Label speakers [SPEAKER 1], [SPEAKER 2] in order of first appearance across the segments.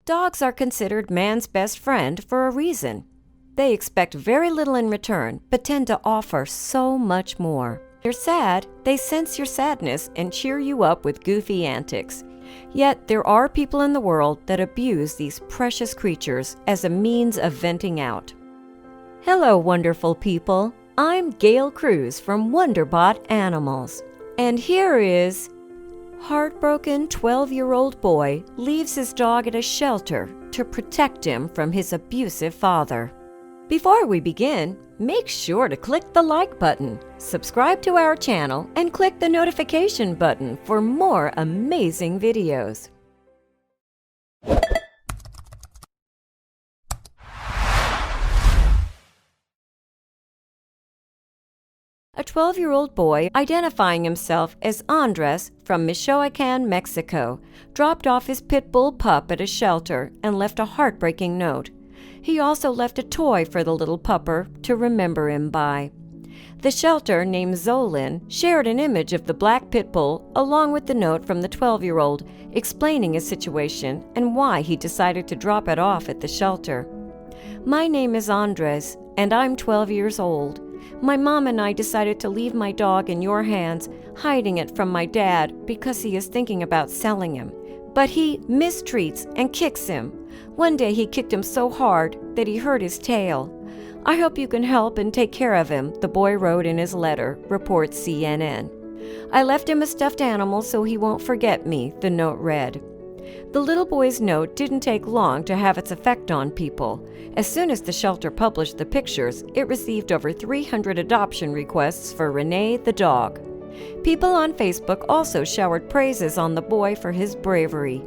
[SPEAKER 1] Dogs are considered man's best friend for a reason. They expect very little in return, but tend to offer so much more. You're sad, they sense your sadness and cheer you up with goofy antics. Yet there are people in the world that abuse these precious creatures as a means of venting out. Hello, wonderful people. I'm Gail Cruz from Wonderbot Animals. And here is Heartbroken 12-year-old boy leaves his dog at a shelter to protect him from his abusive father. Before we begin, make sure to click the like button, subscribe to our channel, and click the notification button for more amazing videos. A 12-year-old boy identifying himself as Andres from Michoacan, Mexico, dropped off his Pitbull pup at a shelter and left a heartbreaking note. He also left a toy for the little pupper to remember him by. The shelter, named Zolin, shared an image of the black Pitbull along with the note from the 12-year-old explaining his situation and why he decided to drop it off at the shelter. "My name is Andres, and I'm 12 years old. My mom and I decided to leave my dog in your hands, hiding it from my dad because he is thinking about selling him. But he mistreats and kicks him. One day he kicked him so hard that he hurt his tail. I hope you can help and take care of him," the boy wrote in his letter, reports CNN. "I left him a stuffed animal so he won't forget me," the note read. The little boy's note didn't take long to have its effect on people. As soon as the shelter published the pictures, it received over 300 adoption requests for Renee the dog. People on Facebook also showered praises on the boy for his bravery.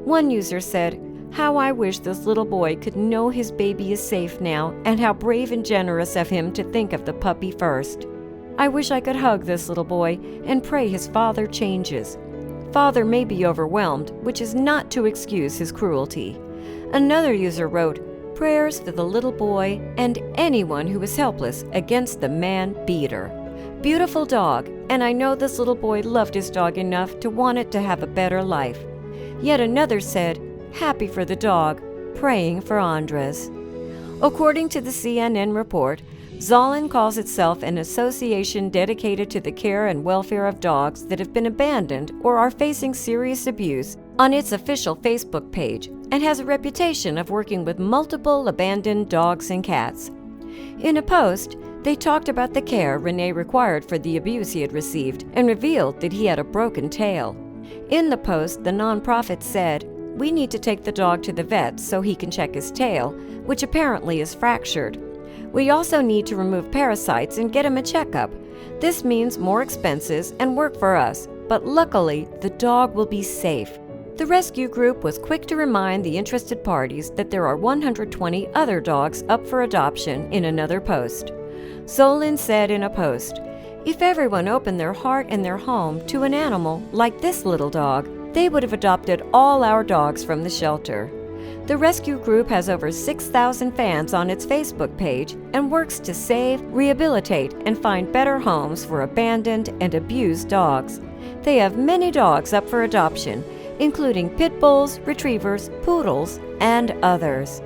[SPEAKER 1] One user said, "How I wish this little boy could know his baby is safe now, and how brave and generous of him to think of the puppy first. I wish I could hug this little boy and pray his father changes. Father may be overwhelmed, which is not to excuse his cruelty." Another user wrote, "Prayers for the little boy and anyone who is helpless against the man-beater. Beautiful dog, and I know this little boy loved his dog enough to want it to have a better life." Yet another said, "Happy for the dog, praying for Andres." According to the CNN report, Zolin calls itself an association dedicated to the care and welfare of dogs that have been abandoned or are facing serious abuse on its official Facebook page, and has a reputation of working with multiple abandoned dogs and cats. In a post, they talked about the care Renee required for the abuse he had received and revealed that he had a broken tail. In the post, the nonprofit said, "We need to take the dog to the vet so he can check his tail, which apparently is fractured. We also need to remove parasites and get him a checkup. This means more expenses and work for us, but luckily the dog will be safe." The rescue group was quick to remind the interested parties that there are 120 other dogs up for adoption in another post. Zolin said in a post, "If everyone opened their heart and their home to an animal like this little dog, they would have adopted all our dogs from the shelter." The rescue group has over 6,000 fans on its Facebook page and works to save, rehabilitate, and find better homes for abandoned and abused dogs. They have many dogs up for adoption, including pit bulls, retrievers, poodles, and others.